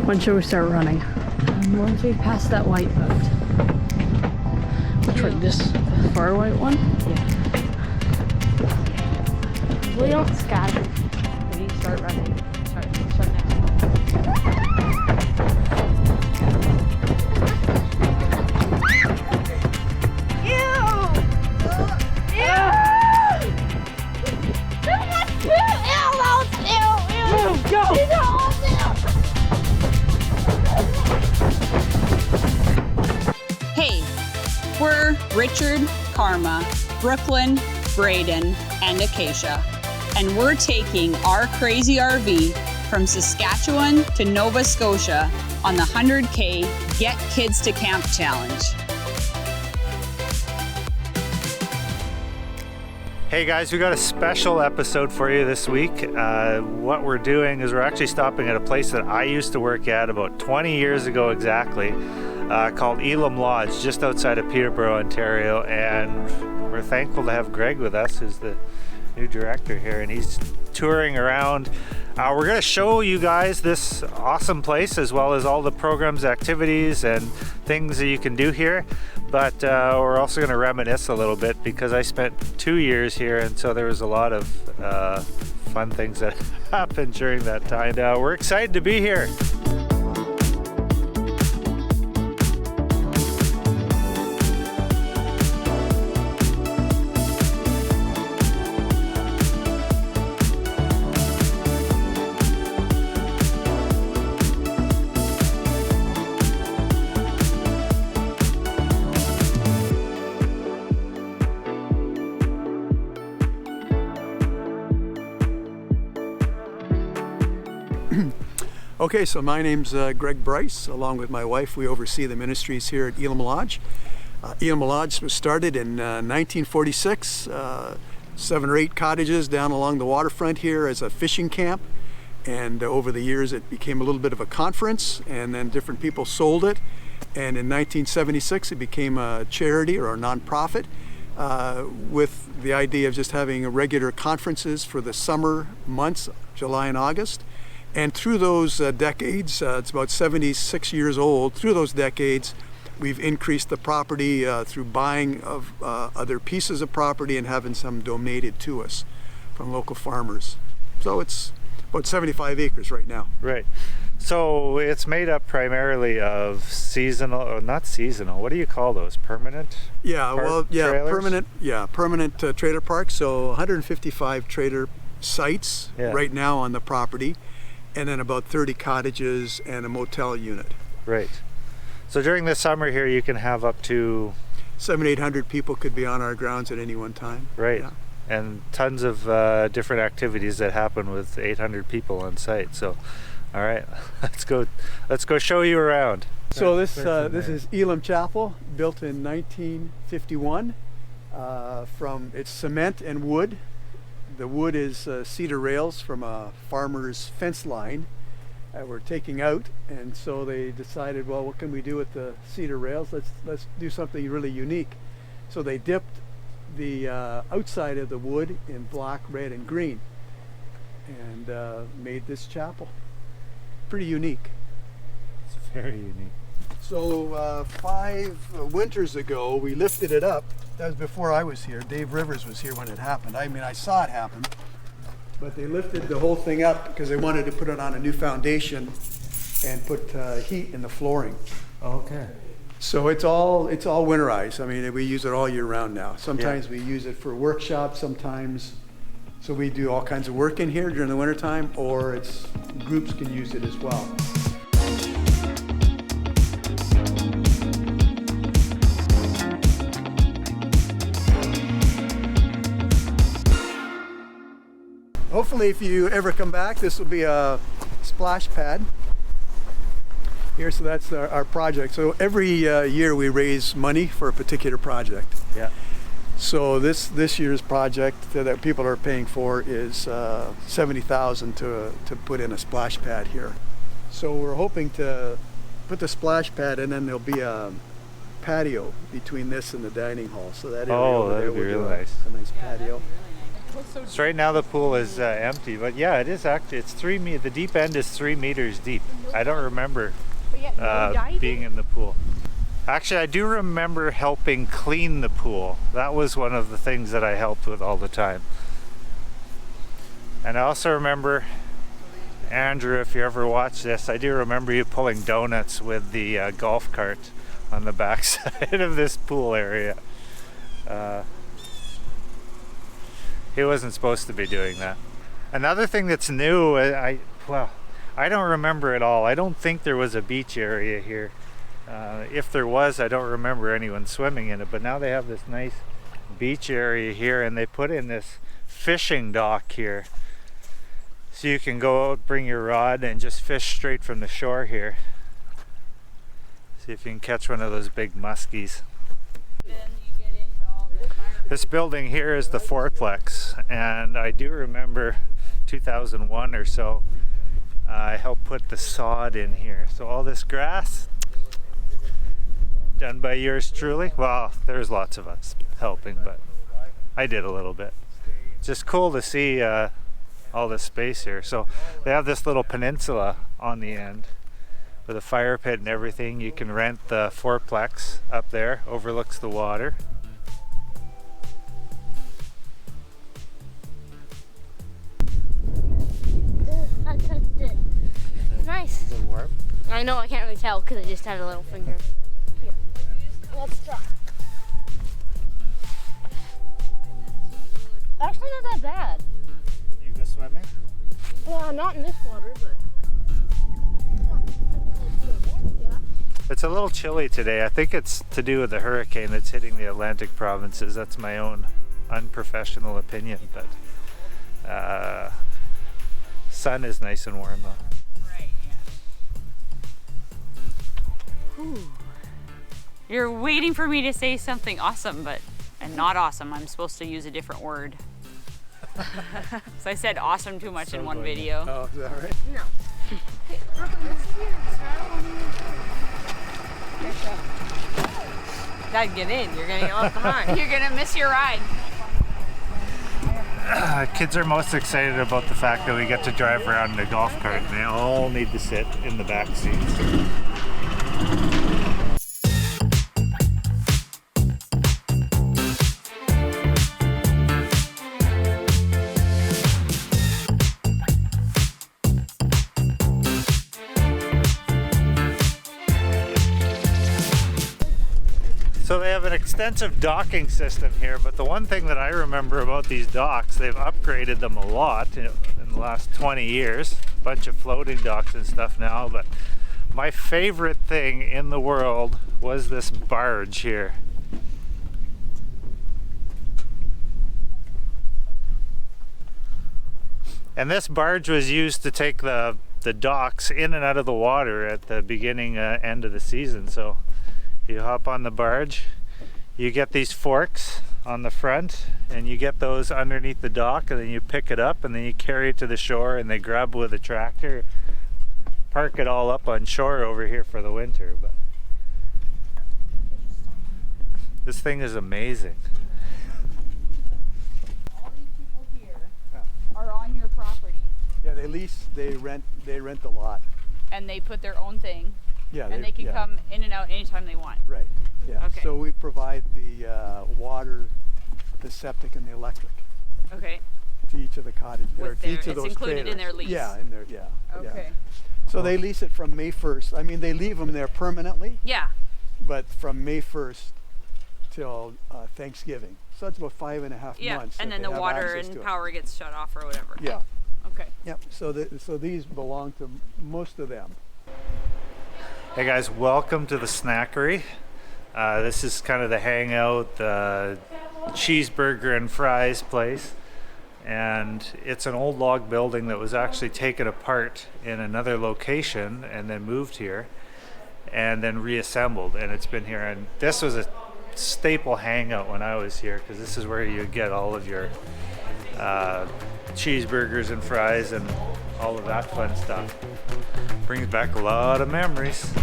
When should we start running? Once we pass that white boat. Which one? This far white one? Yeah. We don't scatter. We start running. Start now. Hey, we're Richard, Carma, Brooklynn, Braeden, and Acacia, and we're taking our crazy RV from Saskatchewan to Nova Scotia on the 100K Get Kids to Camp Challenge. Hey guys, we got a special episode for you this week. What we're doing is we're actually stopping at a place that I used to work at about 20 years ago exactly, called Elim Lodge, just outside of Peterborough, Ontario. And we're thankful to have Greg with us, who's the new director here, and he's touring around. We're going to show you guys this awesome place, as well as all the programs, activities, and things that you can do here. But we're also going to reminisce a little bit, because I spent 2 years here, and so there was a lot of fun things that happened during that time. We're excited to be here. Okay, so my name's Greg Bryce. Along with my wife, we oversee the ministries here at Elim Lodge. Elim Lodge was started in 1946, 7 or 8 cottages down along the waterfront here as a fishing camp. And over the years it became a little bit of a conference, and then different people sold it. And in 1976 it became a charity or a nonprofit with the idea of just having regular conferences for the summer months, July and August. And through those decades, it's about 76 years old, through those decades, we've increased the property through buying of other pieces of property and having some donated to us from local farmers. So it's about 75 acres right now. Right. So it's made up primarily of seasonal, or not seasonal, what do you call those? Permanent? Yeah, well, yeah, trailers? permanent trailer parks. So 155 trailer sites right now on the property. And then about 30 cottages and a motel unit. Right. So during the summer here, you can have up to 700 to 800 people could be on our grounds at any one time. Right. Yeah. And tons of different activities that happen with 800 people on site. So, all right, let's go show you around. So this is Elam Chapel, built in 1951. It's cement and wood. The wood is cedar rails from a farmer's fence line that we're taking out, and so they decided, well, what can we do with the cedar rails? Let's do something really unique. So they dipped the outside of the wood in black, red, and green, and made this chapel. Pretty unique. It's very unique. So 5 winters ago, we lifted it up. That was before I was here. Dave Rivers was here when it happened. I mean, I saw it happen. But they lifted the whole thing up because they wanted to put it on a new foundation and put heat in the flooring. Okay. So it's all winterized. I mean, we use it all year round now. Sometimes we use it for workshops, sometimes. So we do all kinds of work in here during the wintertime, or groups can use it as well. Hopefully, if you ever come back, this will be a splash pad here. So that's our project. So every year we raise money for a particular project. Yeah. So this year's project that people are paying for is $70,000 to put in a splash pad here. So we're hoping to put the splash pad, and then there'll be a patio between this and the dining hall. So that area over there that'd be will really do nice. a nice patio. So right now the pool is empty, but yeah, it is actually, it's 3 meters, the deep end is 3 meters deep. I don't remember being in the pool. Actually, I do remember helping clean the pool. That was one of the things that I helped with all the time. And I also remember, Andrew, if you ever watch this, I do remember you pulling donuts with the golf cart on the backside of this pool area. He wasn't supposed to be doing that. Another thing that's new, I don't remember at all. I don't think there was a beach area here. If there was, I don't remember anyone swimming in it, but now they have this nice beach area here, and they put in this fishing dock here. So you can go out, bring your rod, and just fish straight from the shore here. See if you can catch one of those big muskies. This building here is the fourplex, and I do remember 2001 or so, I helped put the sod in here. So all this grass, done by yours truly. Well, there's lots of us helping, but I did a little bit. Just cool to see all this space here. So they have this little peninsula on the end with a fire pit and everything. You can rent the fourplex up there, overlooks the water. I touched it. Nice. Is it warm? I know, I can't really tell because I just had a little finger. Here. Let's try. Actually, not that bad. You go swimming? Well, not in this water, but. Yeah. It's a little chilly today. I think it's to do with the hurricane that's hitting the Atlantic provinces. That's my own unprofessional opinion, but sun is nice and warm though. Right, yeah. Whew. You're waiting for me to say something awesome, and not awesome. I'm supposed to use a different word. So I said awesome too much in one video. Oh, is that right? No. Hey, Brooklyn, this is here. Gotta get in. You're gonna get left behind. You're gonna miss your ride. Kids are most excited about the fact that we get to drive around in a golf cart, and they all need to sit in the back seats. So they have an extensive docking system here, but the one thing that I remember about these docks, they've upgraded them a lot in the last 20 years. A bunch of floating docks and stuff now, but my favorite thing in the world was this barge here. And this barge was used to take the docks in and out of the water at the beginning end of the season. So you hop on the barge, you get these forks on the front, and you get those underneath the dock, and then you pick it up and then you carry it to the shore, and they grab with a tractor, park it all up on shore over here for the winter. But this thing is amazing. All these people here are on your property, Yeah, they rent the lot. and they put their own thing, Yeah, and they can come in and out anytime they want. Right. Yeah. Okay. So we provide the water, the septic, and the electric Okay. to each of the cottages, or With to each their- of those it's included in trailers. their lease. Yeah, in their yeah. Okay. So they lease it from May 1st. I mean, they leave them there permanently, Yeah. but from May 1st till Thanksgiving. So it's about 5.5 Yeah. months. And that then they the have water access and to it. power gets shut off or whatever. Yeah. Okay. Yep. So these belong to most of them. Hey guys, welcome to the snackery. This is kind of the hangout, the cheeseburger and fries place. And it's an old log building that was actually taken apart in another location and then moved here and then reassembled, and it's been here. And this was a staple hangout when I was here, because this is where you get all of your cheeseburgers and fries and all of that fun stuff. Brings back a lot of memories.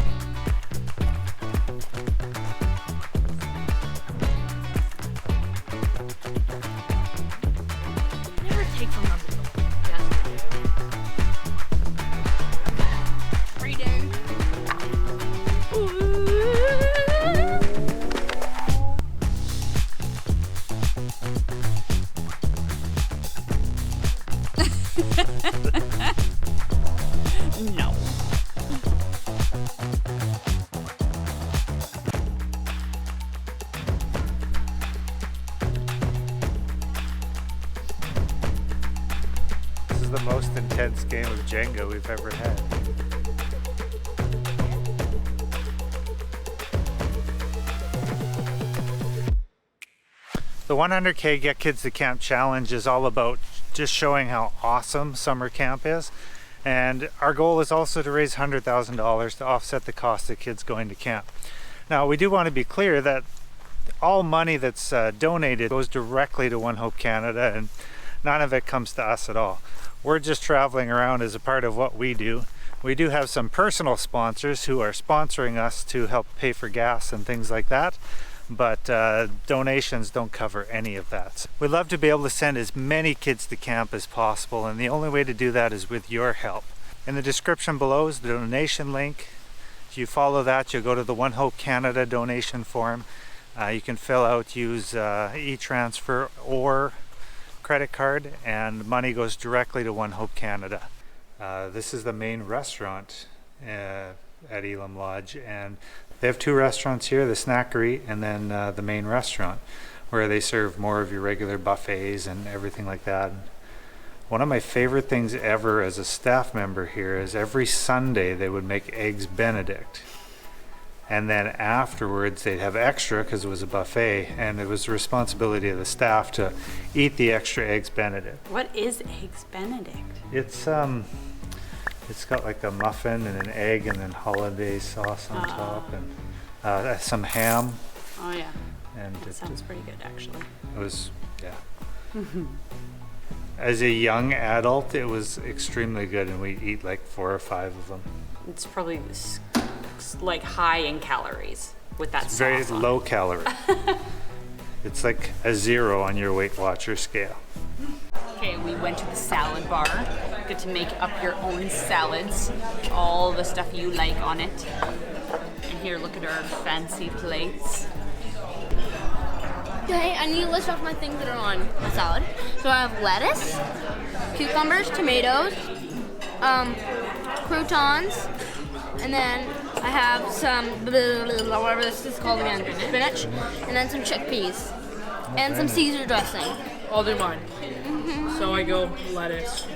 the most intense game of Jenga we've ever had. The 100K Get Kids to Camp Challenge is all about just showing how awesome summer camp is. And our goal is also to raise $100,000 to offset the cost of kids going to camp. Now, we do want to be clear that all money that's donated goes directly to One Hope Canada, and none of it comes to us at all. We're just traveling around as a part of what we do. We do have some personal sponsors who are sponsoring us to help pay for gas and things like that, but donations don't cover any of that. We'd love to be able to send as many kids to camp as possible, and the only way to do that is with your help. In the description below is the donation link. If you follow that, you'll go to the One Hope Canada donation form. You can fill out, use e-transfer or credit card, and money goes directly to One Hope Canada. This is the main restaurant at Elim Lodge, and they have two restaurants here, the snackery and then the main restaurant, where they serve more of your regular buffets and everything like that. One of my favorite things ever as a staff member here is every Sunday they would make eggs Benedict. And then afterwards they'd have extra because it was a buffet, and it was the responsibility of the staff to eat the extra eggs Benedict. What is eggs Benedict? It's got like a muffin and an egg and then hollandaise sauce on top, and some ham. Oh yeah. And That sounds pretty good, actually. It was, yeah. As a young adult, it was extremely good, and we'd eat like 4 or 5 of them. It's probably like high in calories with that sauce Very on low it. calorie. It's like a 0 on your Weight Watcher scale. Okay, we went to the salad bar. Get to make up your own salads. All the stuff you like on it. And here, look at our fancy plates. Okay, I need to list off my things that are on the salad. So I have lettuce, cucumbers, tomatoes, croutons, and then I have some, whatever this is called again, spinach, and then some chickpeas, and some Caesar dressing. I'll do mine. So I go lettuce,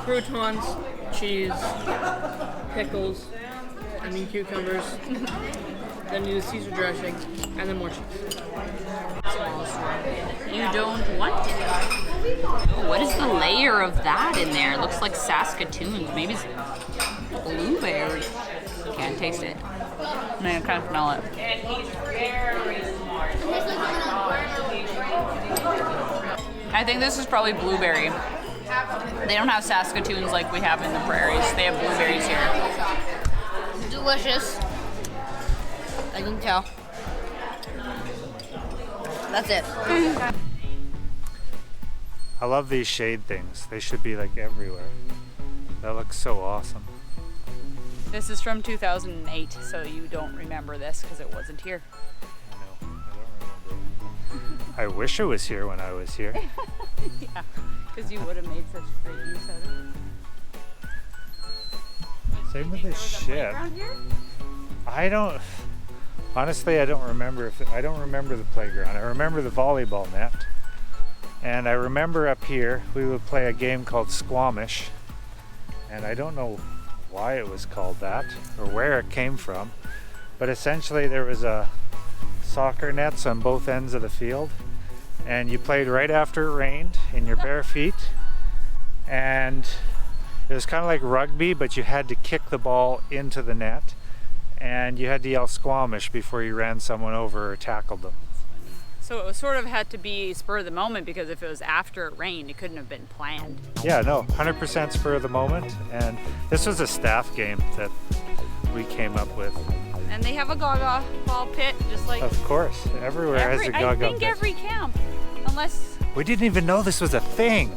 croutons, cheese, pickles, cucumbers, then do the Caesar dressing, and then more cheese. You don't want it. Oh, what is the layer of that in there? It looks like Saskatoons. Maybe it's blueberry. Can't taste it. No, I can't smell it. I think this is probably blueberry. They don't have Saskatoons like we have in the prairies. They have blueberries here. Delicious. I can tell. That's it. I love these shade things. They should be like everywhere. That looks so awesome. This is from 2008, so you don't remember this because it wasn't here. I know, I don't remember. I wish it was here when I was here. Yeah, because you would have made such great use of it. Same with this ship. Honestly, I don't remember I don't remember the playground. I remember the volleyball net. And I remember up here we would play a game called Squamish. And I don't know why it was called that or where it came from. But essentially there was a soccer nets on both ends of the field. And you played right after it rained in your bare feet. And it was kind of like rugby, but you had to kick the ball into the net. And you had to yell Squamish before you ran someone over or tackled them. So it was sort of had to be spur of the moment, because if it was after it rained, it couldn't have been planned. Yeah, no, 100% spur of the moment. And this was a staff game that we came up with. And they have a gaga ball pit, just like Of course, everywhere has a gaga I think pit. every camp, unless We didn't even know this was a thing.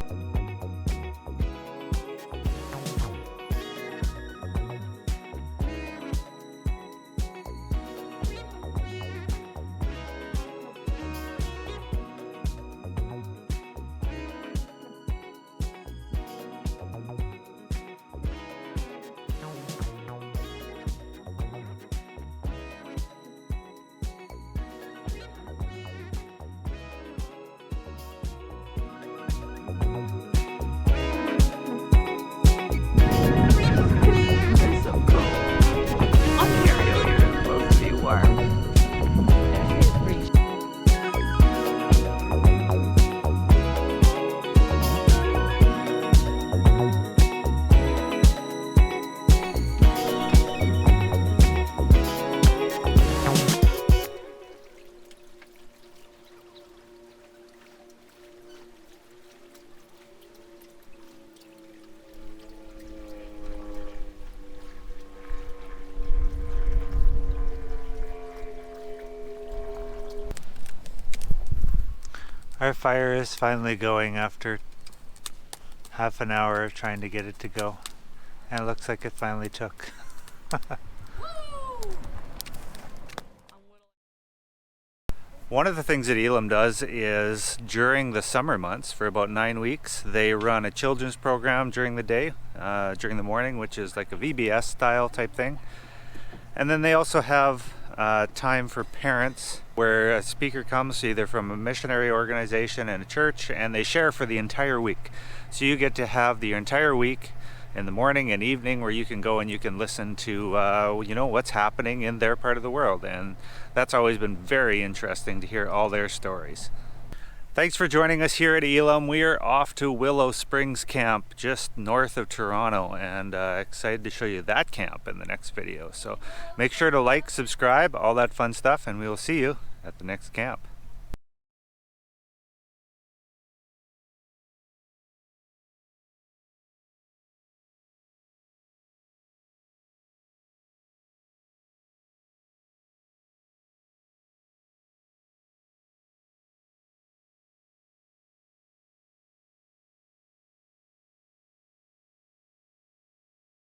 Our fire is finally going after half an hour of trying to get it to go. And it looks like it finally took. One of the things that Elam does is during the summer months, for about 9 weeks, they run a children's program during the day, during the morning, which is like a VBS style type thing. And then they also have time for parents where a speaker comes either from a missionary organization and a church, and they share for the entire week. So you get to have the entire week in the morning and evening where you can go and you can listen to what's happening in their part of the world, and that's always been very interesting to hear all their stories. Thanks for joining us here at Elam. We are off to Willow Springs Camp just north of Toronto, and excited to show you that camp in the next video. So make sure to like, subscribe, all that fun stuff, and we will see you at the next camp.